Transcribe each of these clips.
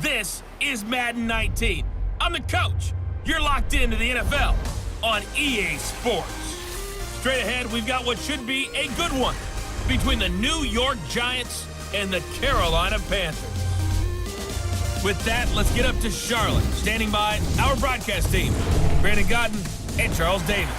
This is Madden 19. I'm the coach. You're locked into the NFL on EA Sports. Straight ahead, we've got what should be a good one between the New York Giants and the Carolina Panthers. With that, let's get up to Charlotte. Standing by, our broadcast team, Brandon Godden and Charles Davis.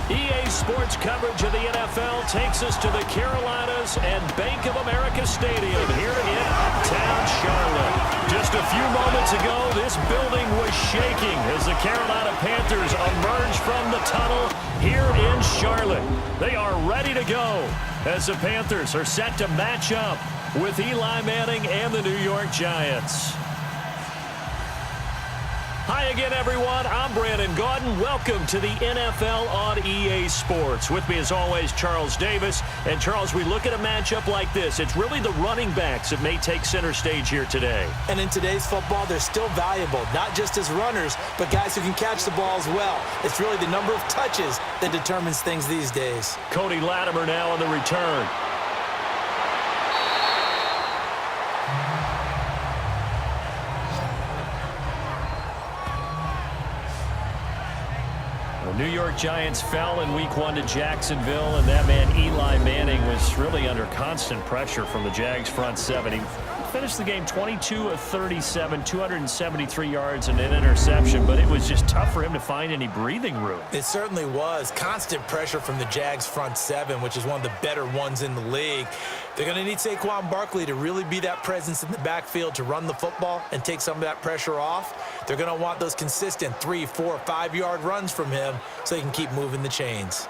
EA Sports coverage of the NFL takes us to the Carolinas and Bank of America Stadium here in uptown Charlotte. Just a few moments ago, this building was shaking as the Carolina Panthers emerged from the tunnel here in Charlotte. They are ready to go as the Panthers are set to match up with Eli Manning and the New York Giants. Hi again, everyone. I'm Brandon Godden. Welcome to the NFL on EA Sports. With me, as always, Charles Davis. And, Charles, we look at a matchup like this. It's really the running backs that may take center stage here today. And in today's football, they're still valuable, not just as runners, but guys who can catch the ball as well. It's really the number of touches that determines things these days. Cody Latimer now on the return. New York Giants fell in Week 1 to Jacksonville, and that man Eli Manning was really under constant pressure from the Jags front seven. He finished the game 22 of 37, 273 yards and an interception, but it was just tough for him to find any breathing room. It certainly was. Constant pressure from the Jags front seven, which is one of the better ones in the league. They're going to need Saquon Barkley to really be that presence in the backfield to run the football and take some of that pressure off. They're going to want those consistent 3, 4, 5-yard runs from him so they can keep moving the chains.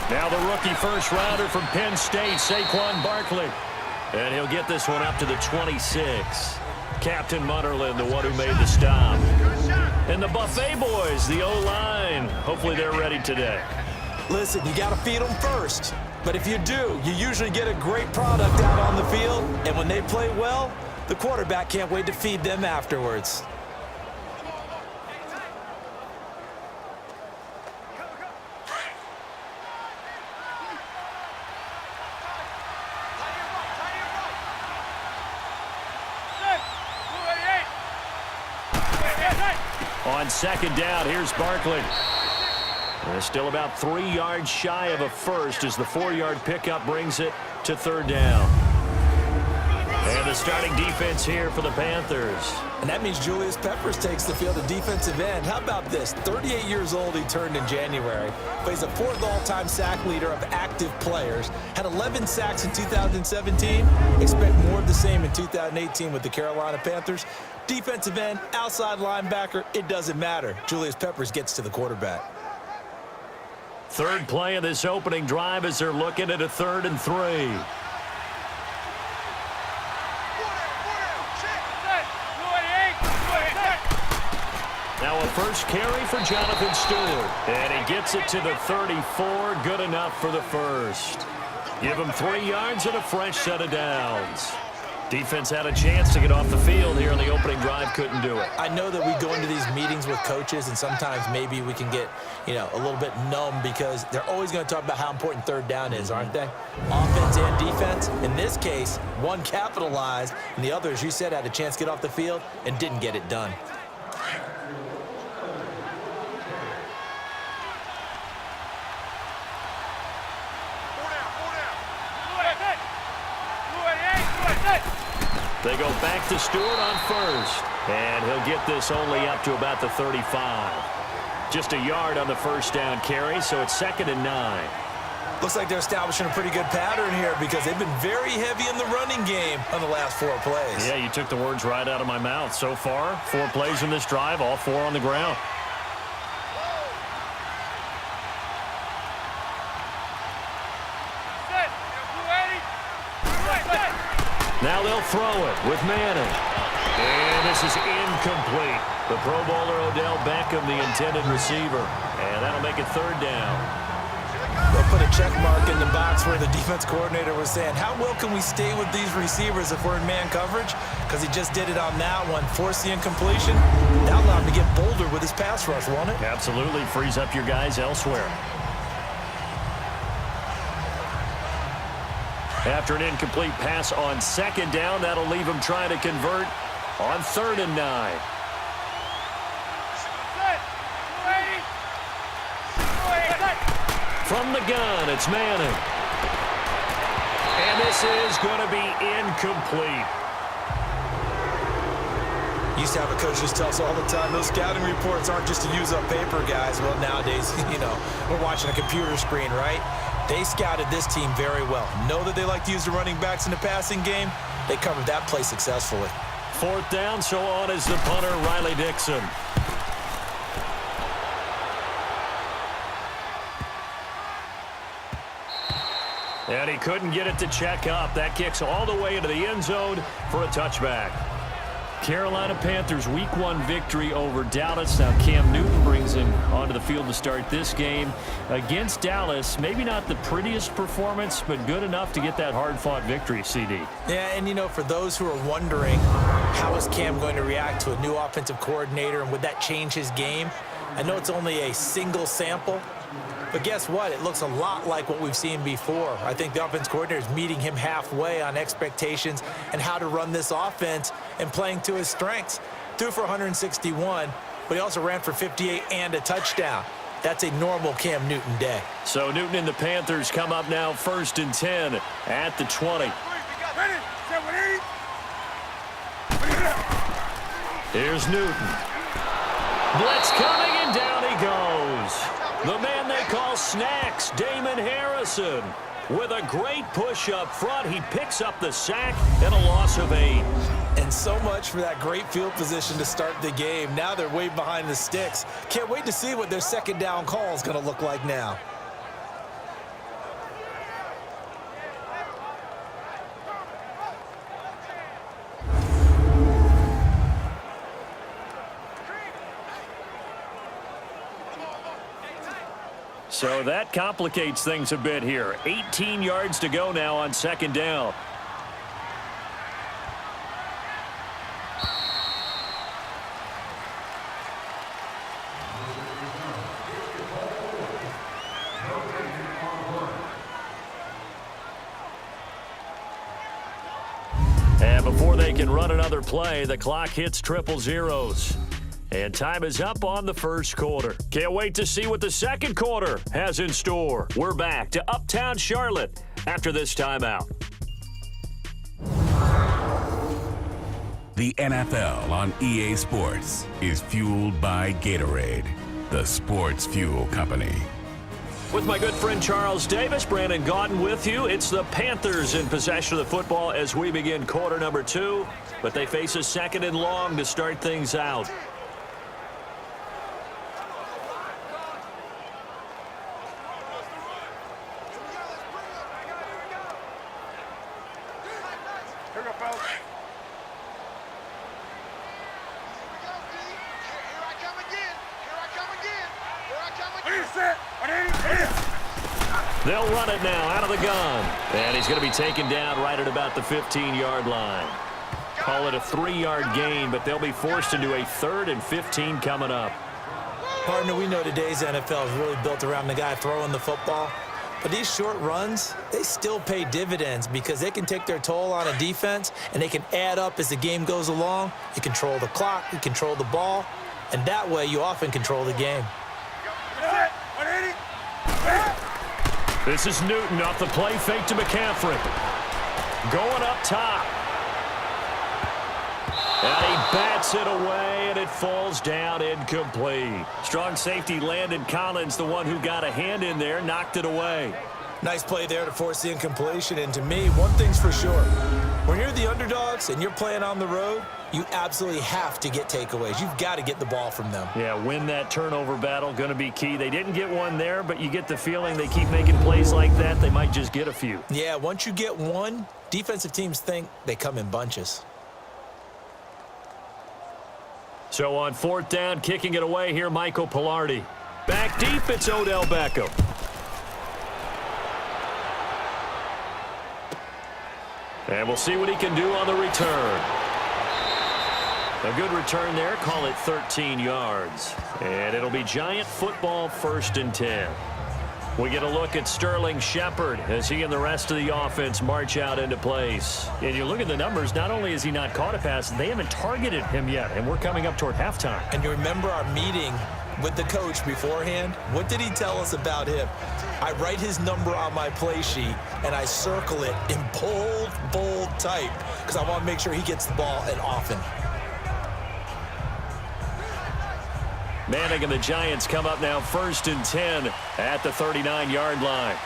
Now the rookie first-rounder from Penn State, Saquon Barkley. And he'll get this one up to the 26. Captain Mutterland, the one who made the stop. And the Buffet boys, the O-line. Hopefully they're ready today. Listen, you got to feed them first. But if you do, you usually get a great product out on the field. And when they play well, the quarterback can't wait to feed them afterwards. On second down, here's Barkley. They're still about 3 yards shy of a first as the 4-yard pickup brings it to third down. And the starting defense here for the Panthers. And that means Julius Peppers takes the field at defensive end. How about this? 38 years old, he turned in January. Plays a 4th all-time sack leader of active players. Had 11 sacks in 2017. Expect more of the same in 2018 with the Carolina Panthers. Defensive end, outside linebacker, it doesn't matter. Julius Peppers gets to the quarterback. Third play of this opening drive as they're looking at a 3rd and 3. Now a first carry for Jonathan Stewart. And he gets it to the 34. Good enough for the first. Give him 3 yards and a fresh set of downs. Defense had a chance to get off the field here on the opening drive, couldn't do it. I know that we go into these meetings with coaches, and sometimes maybe we can get, a little bit numb because they're always going to talk about how important third down is, aren't they? Offense and defense. In this case, one capitalized, and the other, as you said, had a chance to get off the field and didn't get it done. They go back to Stewart on first. And he'll get this only up to about the 35. Just a yard on the first down carry, so it's 2nd and 9. Looks like they're establishing a pretty good pattern here because they've been very heavy in the running game on the last 4 plays. Yeah, you took the words right out of my mouth. So far, 4 plays in this drive, all 4 on the ground. Now they'll throw it with Manning. And this is incomplete. The Pro Bowler Odell Beckham, the intended receiver. And that'll make it 3rd down. The put a check mark in the box where the defense coordinator was saying, how well can we stay with these receivers if we're in man coverage? Because he just did it on that one, forced the incompletion. That allowed him to get bolder with his pass rush, won't it? Absolutely, frees up your guys elsewhere. After an incomplete pass on second down, that'll leave him trying to convert on 3rd and 9. From the gun, it's Manning. And this is going to be incomplete. Used to have a coach just tell us all the time, those scouting reports aren't just to use up paper, guys. Well, nowadays, we're watching a computer screen, right? They scouted this team very well. Know that they like to use the running backs in the passing game. They covered that play successfully. 4th down, so on is the punter, Riley Dixon. And he couldn't get it to check up. That kicks all the way into the end zone for a touchback. Carolina Panthers Week 1 victory over Dallas. Now Cam Newton brings him onto the field to start this game against Dallas. Maybe not the prettiest performance, but good enough to get that hard-fought victory, CD. Yeah, and for those who are wondering, how is Cam going to react to a new offensive coordinator, and would that change his game? I know it's only a single sample, but guess what? It looks a lot like what we've seen before. I think the offense coordinator is meeting him halfway on expectations and how to run this offense and playing to his strengths. Threw for 161, but he also ran for 58 and a touchdown. That's a normal Cam Newton day. So Newton and the Panthers come up now 1st and 10 at the 20. Here's Newton. Blitz coming, and down he goes. The man they call Snacks, Damon Harrison. With a great push up front, he picks up the sack and a loss of 8. And so much for that great field position to start the game. Now they're way behind the sticks. Can't wait to see what their 2nd down call is going to look like now. So that complicates things a bit here. 18 yards to go now on 2nd down. And before they can run another play, the clock hits triple zeros. And time is up on the 1st quarter. Can't wait to see what the 2nd quarter has in store. We're back to Uptown Charlotte after this timeout. The NFL on EA Sports is fueled by Gatorade, the sports fuel company. With my good friend Charles Davis, Brandon Gaudin with you. It's the Panthers in possession of the football as we begin quarter number 2. But they face a 2nd and long to start things out. They'll run it now out of the gun. And he's going to be taken down right at about the 15-yard line. Call it a 3-yard gain, but they'll be forced into a 3rd and 15 coming up. Partner, we know today's NFL is really built around the guy throwing the football. But these short runs, they still pay dividends because they can take their toll on a defense and they can add up as the game goes along. You control the clock, you control the ball, and that way you often control the game. This is Newton off the play fake to McCaffrey. Going up top. And he bats it away, and it falls down incomplete. Strong safety Landon Collins, the one who got a hand in there, knocked it away. Nice play there to force the incompletion. And to me, one thing's for sure. When you're the underdogs and you're playing on the road, you absolutely have to get takeaways. You've got to get the ball from them. Yeah, win that turnover battle, going to be key. They didn't get one there, but you get the feeling they keep making plays like that, they might just get a few. Yeah, once you get one, defensive teams think they come in bunches. So on 4th down, kicking it away here, Michael Pilardi. Back deep, it's Odell Beckham. And we'll see what he can do on the return. A good return there. Call it 13 yards. And it'll be Giant football 1st and 10. We get a look at Sterling Shepard as he and the rest of the offense march out into place. And you look at the numbers, not only has he not caught a pass, they haven't targeted him yet, and we're coming up toward halftime. And you remember our meeting with the coach beforehand? What did he tell us about him? I write his number on my play sheet, and I circle it in bold type because I want to make sure he gets the ball and often. Manning and the Giants come up now 1st and 10 at the 39-yard line.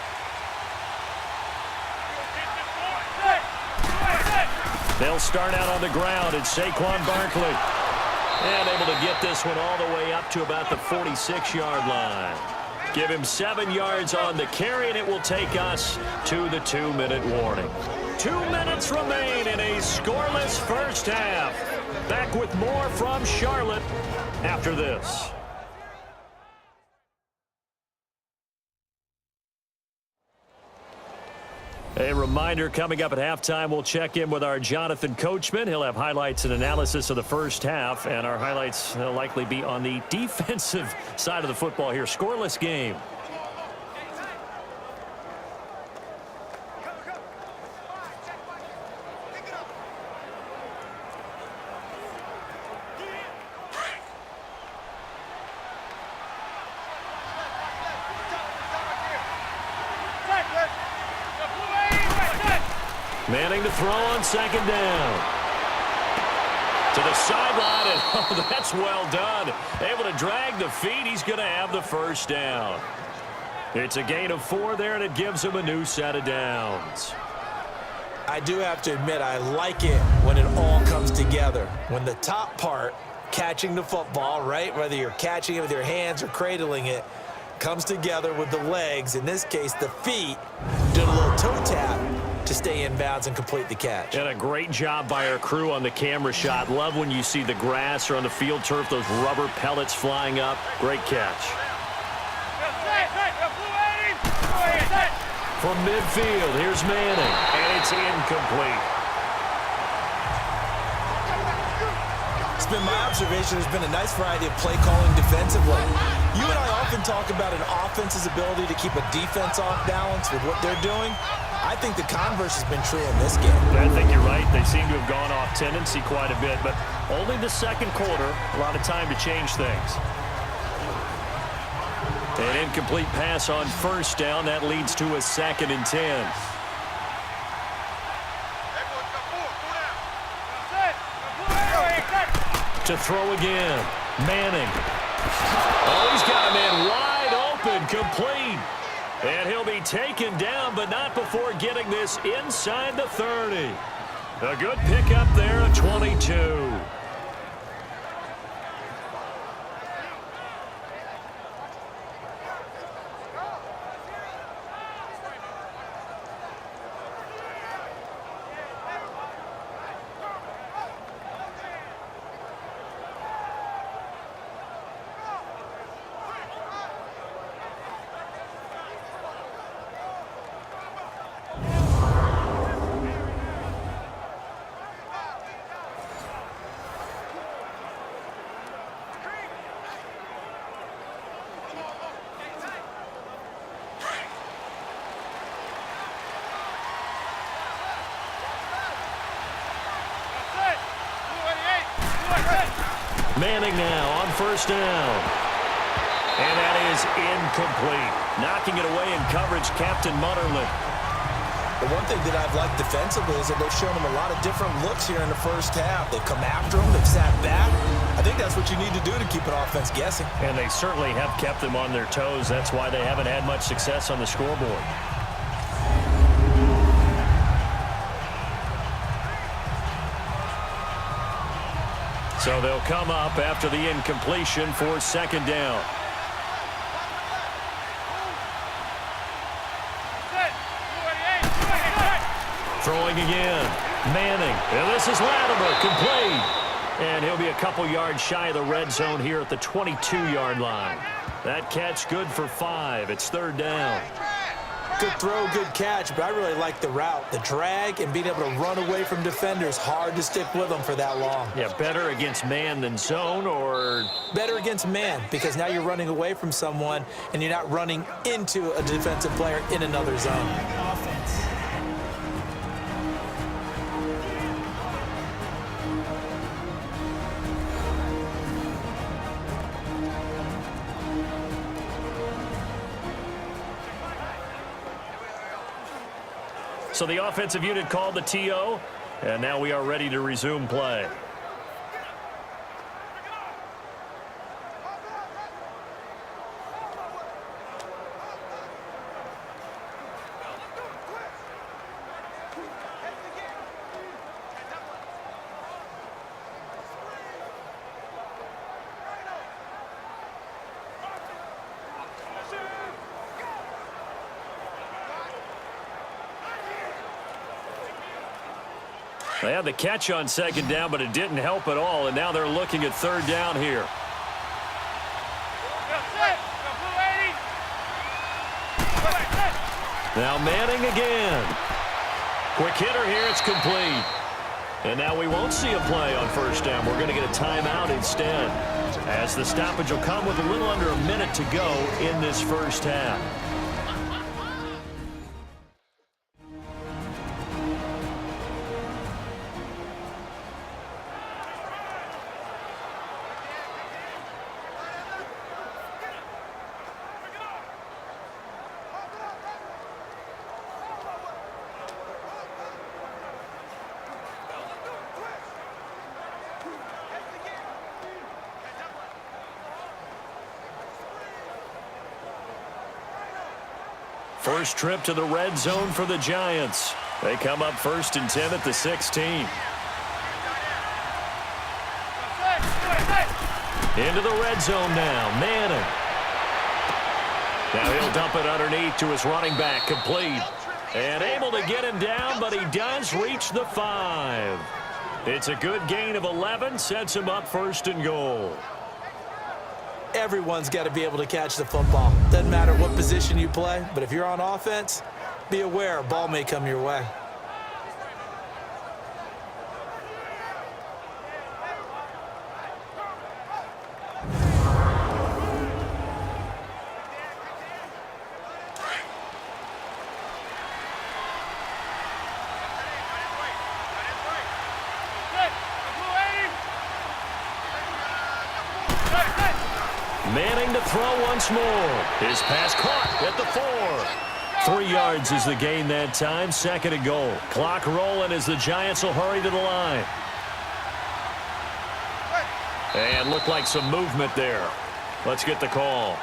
They'll start out on the ground. It's Saquon Barkley. And able to get this one all the way up to about the 46-yard line. Give him 7 yards on the carry, and it will take us to the 2-minute warning. 2 minutes remain in a scoreless first half. Back with more from Charlotte after this. A reminder, coming up at halftime, we'll check in with our Jonathan Coachman. He'll have highlights and analysis of the first half, and our highlights will likely be on the defensive side of the football here. Scoreless game. Manning to throw on 2nd down. To the sideline, and oh, that's well done. Able to drag the feet. He's going to have the first down. It's a gain of 4 there, and it gives him a new set of downs. I do have to admit, I like it when it all comes together. When the top part, catching the football, right, whether you're catching it with your hands or cradling it, comes together with the legs, in this case the feet, doing a little toe tap to stay in bounds and complete the catch. And a great job by our crew on the camera shot. Love when you see the grass or on the field turf, those rubber pellets flying up. Great catch. From midfield, here's Manning, and it's incomplete. It's been my observation there's been a nice variety of play calling defensively. You and I often talk about an offense's ability to keep a defense off balance with what they're doing. I think the converse has been true in this game. I think you're right. They seem to have gone off tendency quite a bit, but only the second quarter, a lot of time to change things. An incomplete pass on 1st down. That leads to a 2nd and 10. To throw again. Manning. Oh, he's got a man wide open, complete. And he'll be taken down, but not before getting this inside the 30. A good pickup there at 22. Manning now on 1st down. And that is incomplete. Knocking it away in coverage, Captain Mutterland. The one thing that I've liked defensively is that they've shown him a lot of different looks here in the first half. They've come after him. They've sat back. I think that's what you need to do to keep an offense guessing. And they certainly have kept them on their toes. That's why they haven't had much success on the scoreboard. So they'll come up after the incompletion for 2nd down. Throwing again. Manning. And this is Latimer, complete. And he'll be a couple yards shy of the red zone here at the 22-yard line. That catch good for 5. It's 3rd down. Good throw, good catch, but I really like the route. The drag and being able to run away from defenders, hard to stick with them for that long. Yeah, better against man than zone, or? Better against man, because now you're running away from someone and you're not running into a defensive player in another zone. Offense. So the offensive unit called the TO, and now we are ready to resume play. They had the catch on second down, but it didn't help at all, and now they're looking at third down here. Now Manning again. Quick hitter here, it's complete. And now we won't see a play on first down. We're going to get a timeout instead, as the stoppage will come with a little under a minute to go in this first half. First trip to the red zone for the Giants. They come up 1st and 10 at the 16. Into the red zone now, Manning. Now he'll dump it underneath to his running back, complete. And able to get him down, but he does reach the 5. It's a good gain of 11, sets him up 1st and goal. Everyone's got to be able to catch the football. Doesn't matter what position you play, but if you're on offense, be aware a ball may come your way. Manning to throw once more. His pass caught at the 4. 3 yards is the gain that time. 2nd and goal. Clock rolling as the Giants will hurry to the line. And looked like some movement there. Let's get the call.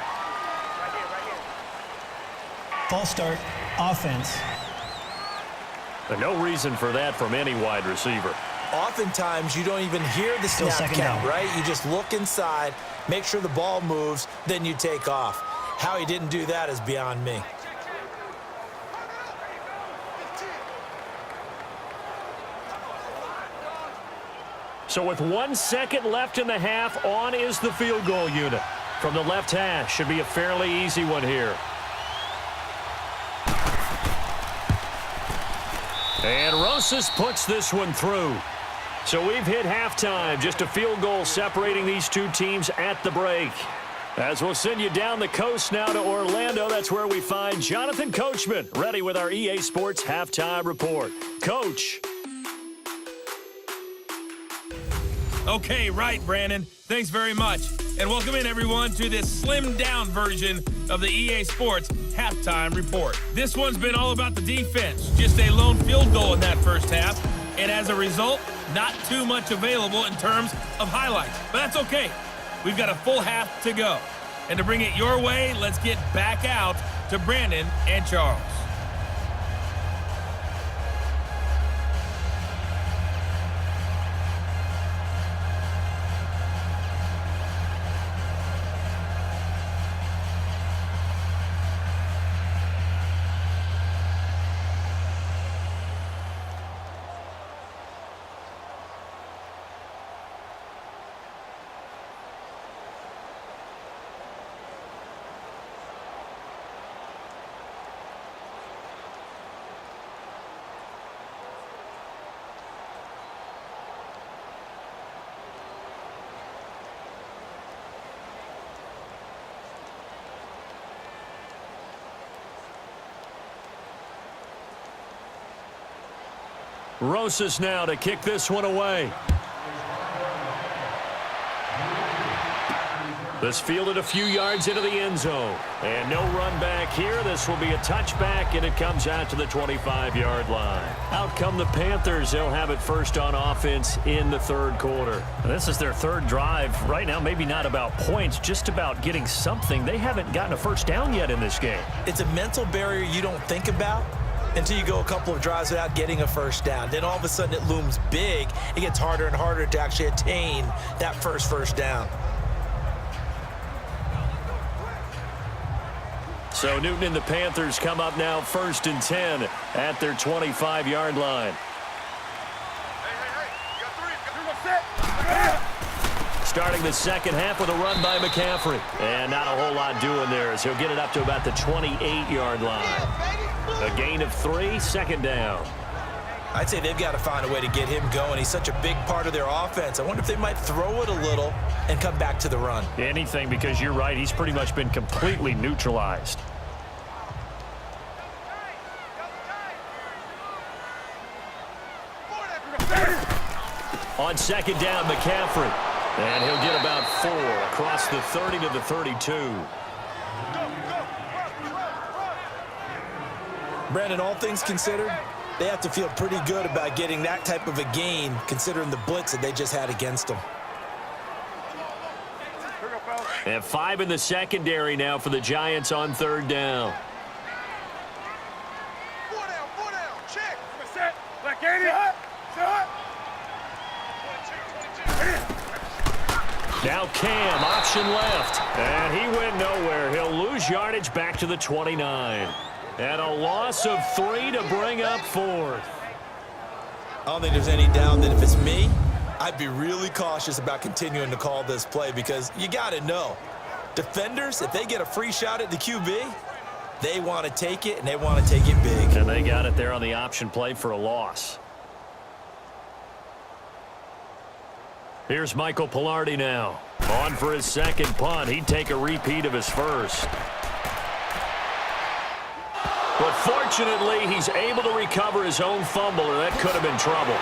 False start, offense. And no reason for that from any wide receiver. Oftentimes, you don't even hear the Still snap second count, down. right? You just look inside, make sure the ball moves, then you take off. How he didn't do that is beyond me. So with 1 second left in the half, on is the field goal unit. From the left hash, should be a fairly easy one here. And Rosas puts this one through. So we've hit halftime, just a field goal separating these two teams at the break. As we'll send you down the coast now to Orlando, that's where we find Jonathan Coachman, ready with our EA Sports Halftime Report. Coach. Okay, right, Brandon. Thanks very much. And welcome in, everyone, to this slimmed-down version of the EA Sports Halftime Report. This one's been all about the defense. Just a lone field goal in that first half. And as a result, not too much available in terms of highlights. But that's okay. We've got a full half to go. And to bring it your way, let's get back out to Brandon and Charles. Rosas now to kick this one away. This fielded a few yards into the end zone. And no run back here. This will be a touchback, and it comes out to the 25-yard line. Out come the Panthers. They'll have it first on offense in the third quarter. This is their third drive. Right now, maybe not about points, just about getting something. They haven't gotten a first down yet in this game. It's a mental barrier you don't think about until you go a couple of drives without getting a first down. Then all of a sudden it looms big. It gets harder and harder to actually attain that first down. So Newton and the Panthers come up now 1st and 10 at their 25-yard line. Starting the second half with a run by McCaffrey. And not a whole lot doing there as he'll get it up to about the 28-yard line. A gain of 3, second down. I'd say they've got to find a way to get him going. He's such a big part of their offense. I wonder if they might throw it a little and come back to the run. Anything, because you're right. He's pretty much been completely neutralized. On second down, McCaffrey. And he'll get about 4 across the 30 to the 32. Brandon, all things considered, they have to feel pretty good about getting that type of a gain considering the blitz that they just had against them. And 5 in the secondary now for the Giants on third down. Check. Now Cam, option left. And he went nowhere. He'll lose yardage back to the 29. And a loss of 3 to bring up 4th. I don't think there's any doubt that if it's me, I'd be really cautious about continuing to call this play because you got to know, defenders, if they get a free shot at the QB, they want to take it, and they want to take it big. And they got it there on the option play for a loss. Here's Michael Pilardi now. On for his second punt. He'd take a repeat of his first. But fortunately, he's able to recover his own fumble, or that could have been trouble.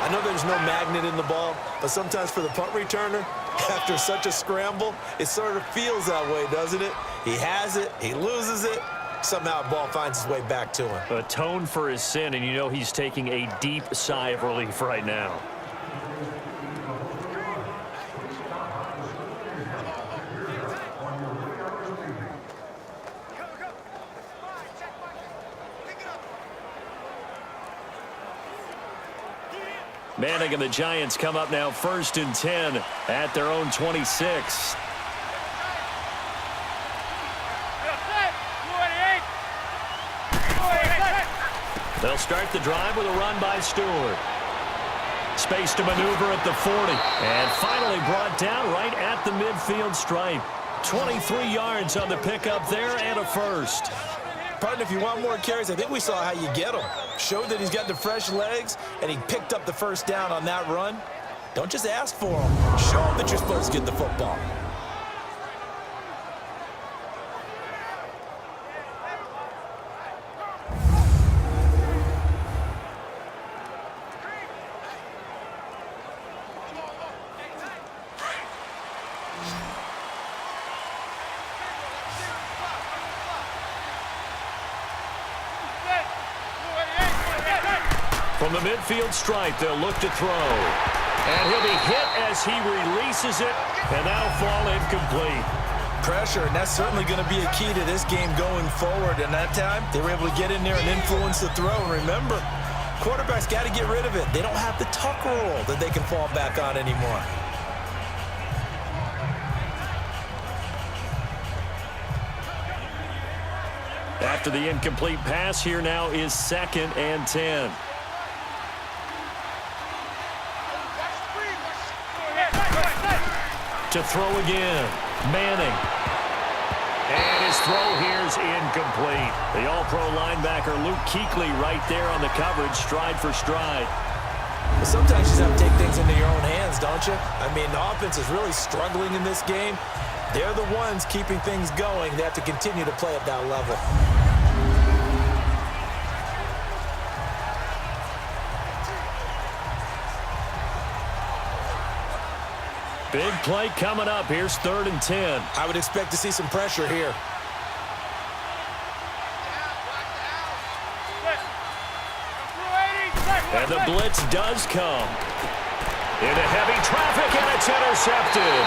I know there's no magnet in the ball, but sometimes for the punt returner, after such a scramble, it sort of feels that way, doesn't it? He has it, he loses it, somehow the ball finds its way back to him. Atone for his sin, and you know he's taking a deep sigh of relief right now. Manning and the Giants come up now 1st and 10 at their own 26. They'll start the drive with a run by Stewart. Space to maneuver at the 40. And finally brought down right at the midfield stripe. 23 yards on the pickup there and a first. Partner, if you want more carries, I think we saw how you get him. Showed that he's got the fresh legs, and he picked up the first down on that run. Don't just ask for him. Show him that you're supposed to get the football. From the midfield stripe, they'll look to throw. And he'll be hit as he releases it, and that'll fall incomplete. Pressure, and that's certainly going to be a key to this game going forward. And that time, they were able to get in there and influence the throw. And remember, quarterbacks got to get rid of it. They don't have the tuck rule that they can fall back on anymore. After the incomplete pass, here now is 2nd and 10. To throw again, Manning. And his throw here is incomplete. The all-pro linebacker Luke Kuechly right there on the coverage, stride for stride. But sometimes you just have to take things into your own hands, don't you? I mean, the offense is really struggling in this game. They're the ones keeping things going. They have to continue to play at that level. Big play coming up. Here's 3rd and 10. I would expect to see some pressure here. And the blitz does come. Into heavy traffic, and it's intercepted.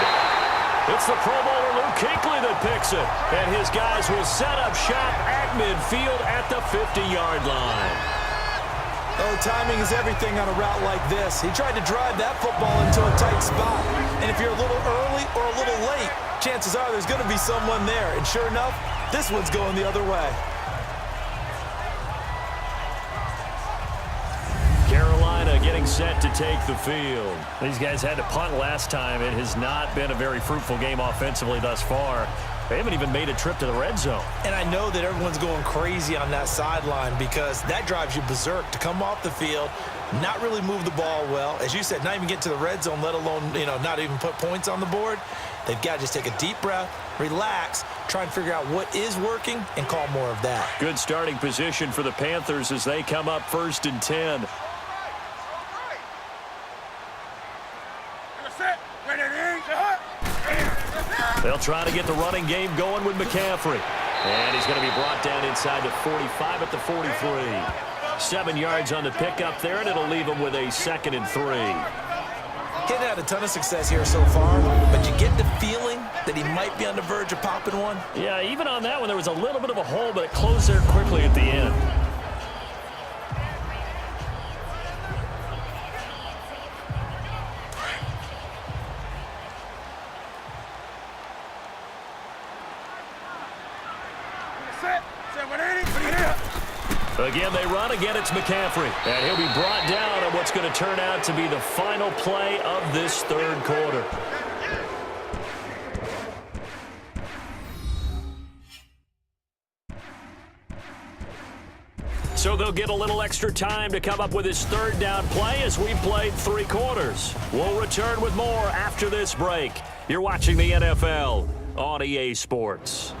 It's the Pro Bowler Luke Kuechly that picks it. And his guys will set up shop at midfield at the 50-yard line. Oh, timing is everything on a route like this. He tried to drive that football into a tight spot. And if you're a little early or a little late, chances are there's going to be someone there. And sure enough, this one's going the other way. Carolina getting set to take the field. These guys had to punt last time. It has not been a very fruitful game offensively thus far. They haven't even made a trip to the red zone. And I know that everyone's going crazy on that sideline because that drives you berserk to come off the field, not really move the ball well. As you said, not even get to the red zone, let alone, not even put points on the board. They've got to just take a deep breath, relax, try and figure out what is working, and call more of that. Good starting position for the Panthers as they come up 1st and 10. They'll try to get the running game going with McCaffrey. And he's going to be brought down inside the 45 at the 43. 7 yards on the pickup there, and it'll leave him with a 2nd and 3. He hasn't had a ton of success here so far, but you get the feeling that he might be on the verge of popping one. Yeah, even on that one, there was a little bit of a hole, but it closed there quickly at the end. Again, they run. Again, it's McCaffrey. And he'll be brought down on what's going to turn out to be the final play of this 3rd quarter. So they'll get a little extra time to come up with his 3rd down play as we've played 3 quarters. We'll return with more after this break. You're watching the NFL on EA Sports.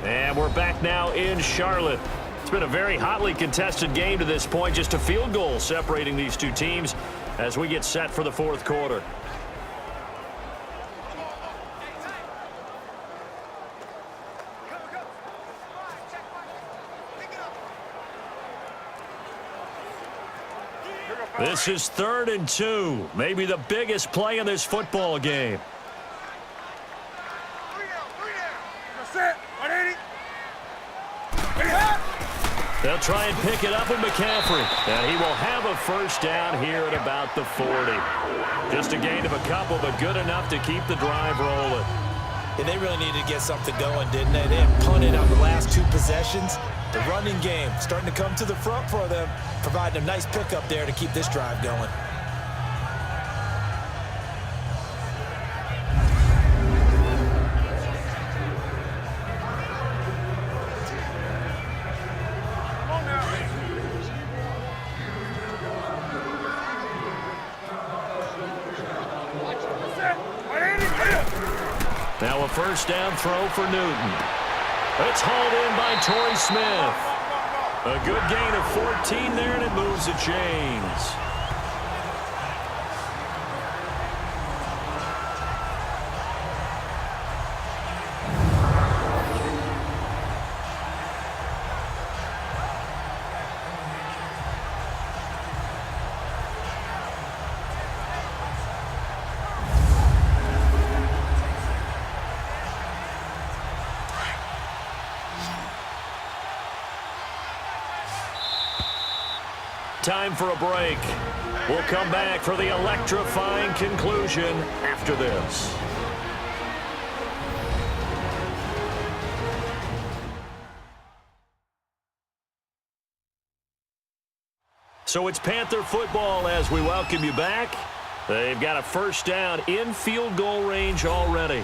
And we're back now in Charlotte. It's been a very hotly contested game to this point. Just a field goal separating these two teams as we get set for the 4th quarter. This is 3rd and 2. Maybe the biggest play in this football game. They'll try and pick it up with McCaffrey. And he will have a 1st down here at about the 40. Just a gain of a couple, but good enough to keep the drive rolling. And they really needed to get something going, didn't they? They had punted on the last 2 possessions. The running game starting to come to the front for them, providing a nice pickup there to keep this drive going. Now a 1st down throw for Newton. It's hauled in by Torrey Smith. A good gain of 14 there, and it moves the chains. Time for a break. We'll come back for the electrifying conclusion after this. So it's Panther football as we welcome you back. They've got a 1st down in field goal range already.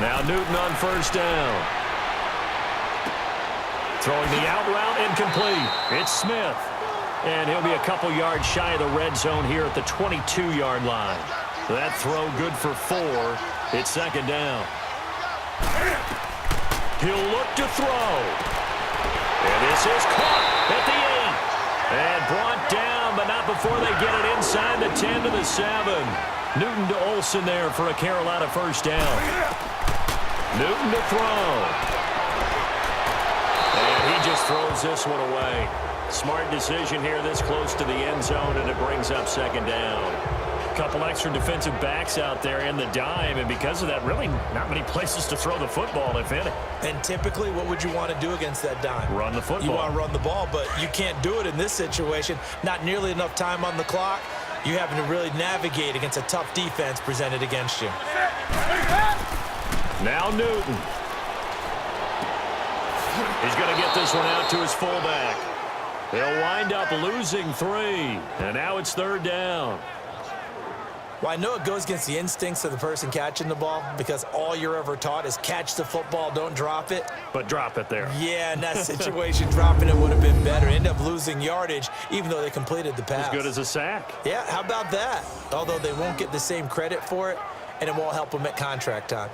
Now Newton on 1st down. Throwing the out route incomplete. It's Smith. And he'll be a couple yards shy of the red zone here at the 22-yard line. That throw good for 4. It's second down. He'll look to throw. And this is caught at the 8. And brought down, but not before they get it inside the 10 to the 7. Newton to Olsen there for a Carolina first down. Newton to throw. And he just throws this one away. Smart decision here this close to the end zone, and it brings up second down. A couple extra defensive backs out there in the dime, and because of that, really not many places to throw the football, if any. And typically, what would you want to do against that dime? Run the football. You want to run the ball, but you can't do it in this situation. Not nearly enough time on the clock. You're having to really navigate against a tough defense presented against you. Now Newton. He's going to get this one out to his fullback. They'll wind up losing 3, and now it's third down. Well, I know it goes against the instincts of the person catching the ball because all you're ever taught is catch the football, don't drop it. But drop it there. Yeah, in that situation, dropping it would have been better. End up losing yardage, even though they completed the pass. As good as a sack. Yeah, how about that? Although they won't get the same credit for it, and it won't help them at contract time.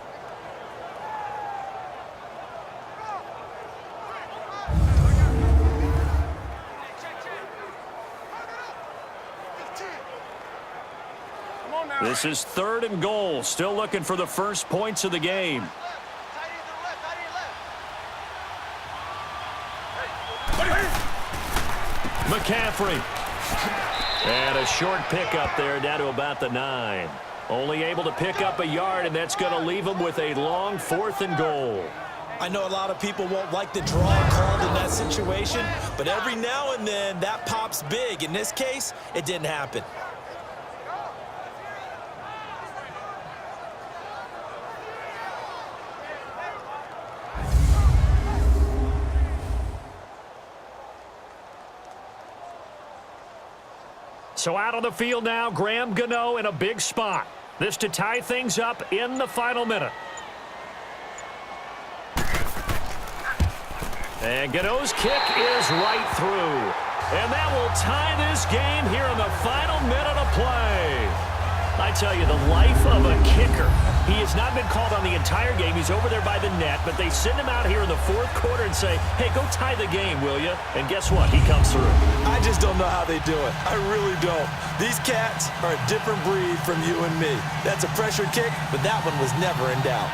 This is 3rd and goal. Still looking for the first points of the game. McCaffrey. And a short pickup there down to about the 9. Only able to pick up a yard, and that's going to leave him with a long 4th and goal. I know a lot of people won't like the draw called in that situation, but every now and then that pops big. In this case, it didn't happen. So out on the field now, Graham Gano in a big spot. This to tie things up in the final minute. And Gano's kick is right through. And that will tie this game here in the final minute of play. I tell you, the life of a kicker. He has not been called on the entire game. He's over there by the net, but they send him out here in the 4th quarter and say, hey, go tie the game, will you? And guess what? He comes through. I just don't know how they do it. I really don't. These cats are a different breed from you and me. That's a pressure kick, but that one was never in doubt.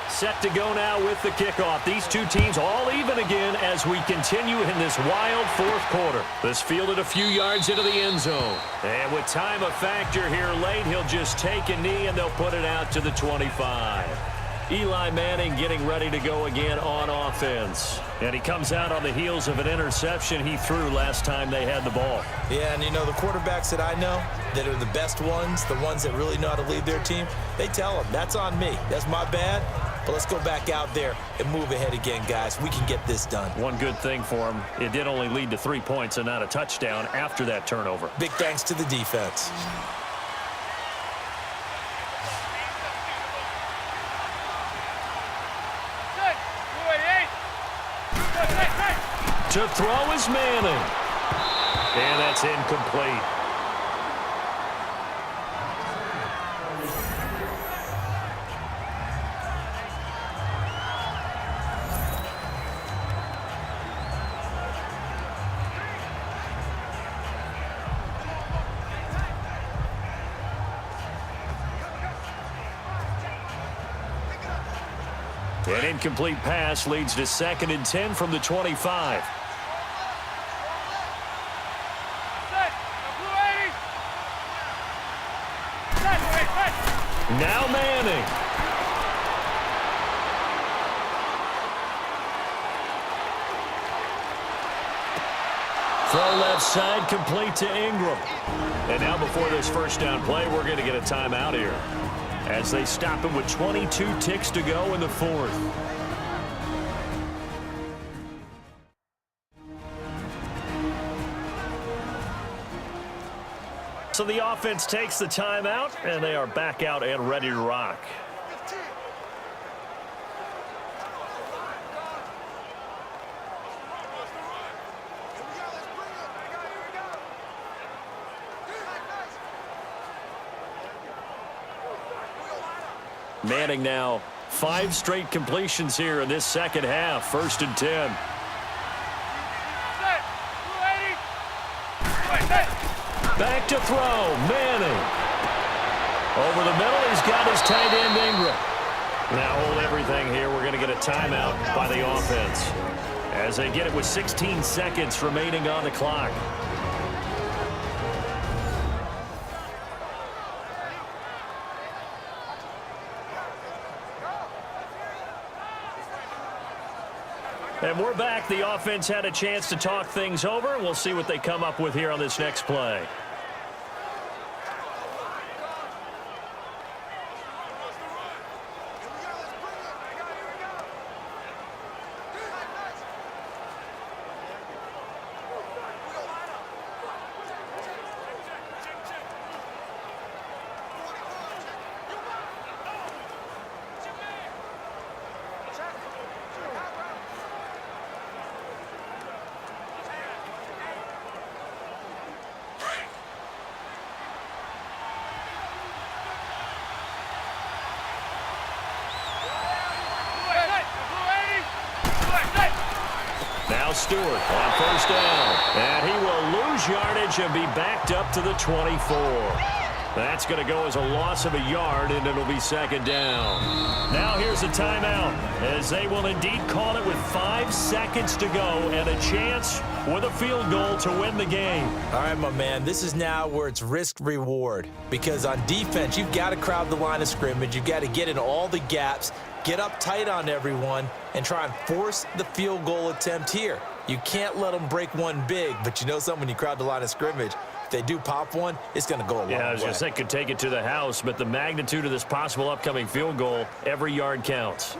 Set to go now with the kickoff. These two teams all even again as we continue in this wild 4th quarter. This fielded a few yards into the end zone. And with time a factor here late, he'll just take a knee and they'll put it out to the 25. Eli Manning getting ready to go again on offense. And he comes out on the heels of an interception he threw last time they had the ball. Yeah, and you know, the quarterbacks that I know that are the best ones, the ones that really know how to lead their team, they tell them, that's on me. That's my bad. But let's go back out there and move ahead again, guys. We can get this done. One good thing for him, it did only lead to 3 points and not a touchdown after that turnover. Big thanks to the defense. To throw is Manning. And that's incomplete. An incomplete pass leads to 2nd and 10 from the 25. Now Manning. Throw left side, complete to Ingram. And now before this first down play, we're going to get a timeout here as they stop him with 22 ticks to go in the fourth. So the offense takes the timeout, and they are back out and ready to rock. Manning now 5 straight completions here in this second half. 1st and 10. Back to throw. Manning. Over the middle, he's got his tight end Ingram. Now hold everything here. We're going to get a timeout by the offense as they get it with 16 seconds remaining on the clock. And we're back. The offense had a chance to talk things over. We'll see what they come up with here on this next play. Stewart on 1st down. And he will lose yardage and be backed up to the 24. That's going to go as a loss of a yard, and it'll be 2nd down. Now here's a timeout as they will indeed call it with 5 seconds to go and a chance with a field goal to win the game. All right, my man, this is now where it's risk-reward because on defense, you've got to crowd the line of scrimmage. You've got to get in all the gaps, get up tight on everyone, and try and force the field goal attempt here. You can't let them break one big, but you know something, when you crowd the line of scrimmage, if they do pop one, it's going to go a long way. Yeah, I was going to say could take it to the house, but the magnitude of this possible upcoming field goal, every yard counts.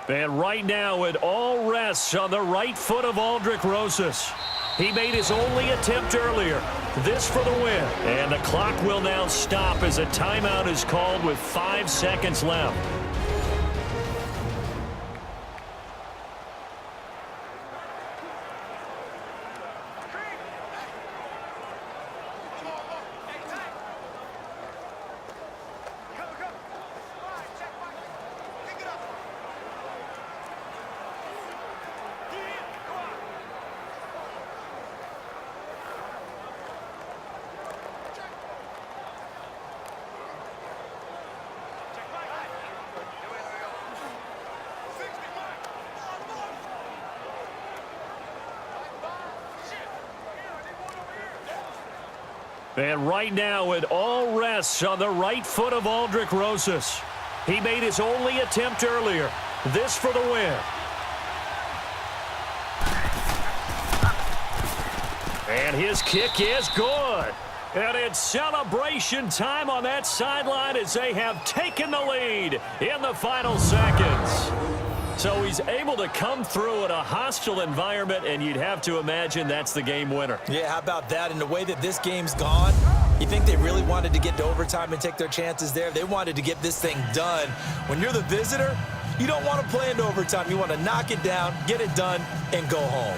And right now it all rests on the right foot of Aldrick Rosas. He made his only attempt earlier. This for the win. And the clock will now stop as a timeout is called with 5 seconds left. And right now it all rests on the right foot of Aldrick Rosas. He made his only attempt earlier. This for the win. And his kick is good. And it's celebration time on that sideline as they have taken the lead in the final seconds. So he's able to come through in a hostile environment, and you'd have to imagine that's the game winner. Yeah, how about that? In the way that this game's gone, you think they really wanted to get to overtime and take their chances there? They wanted to get this thing done. When you're the visitor, you don't want to play into overtime. You want to knock it down, get it done, and go home.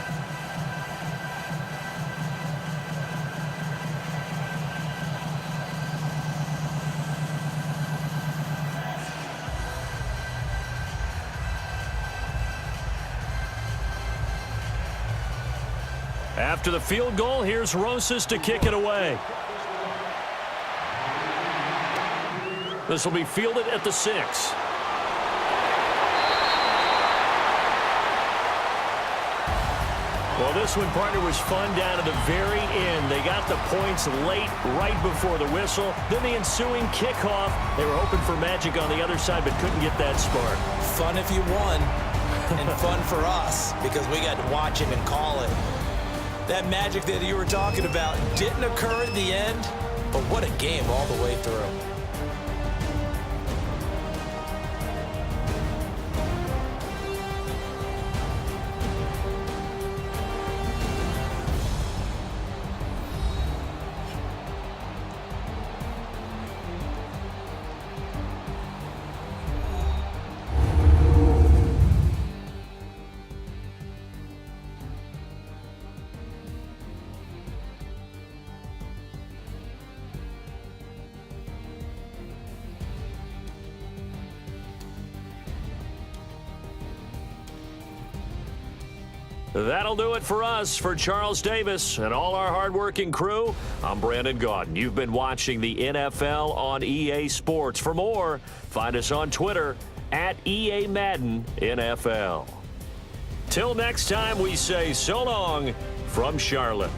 After the field goal, here's Rosas to kick it away. This will be fielded at the 6. Well, this one, partner, was fun down to the very end. They got the points late, right before the whistle. Then the ensuing kickoff. They were hoping for magic on the other side, but couldn't get that spark. Fun if you won, and fun for us because we got to watch it and call it. That magic that you were talking about didn't occur at the end, but what a game all the way through. That'll do it for us. For Charles Davis and all our hardworking crew, I'm Brandon Gaudin. You've been watching the NFL on EA Sports. For more, find us on Twitter at EA Madden NFL. Till next time, we say so long from Charlotte.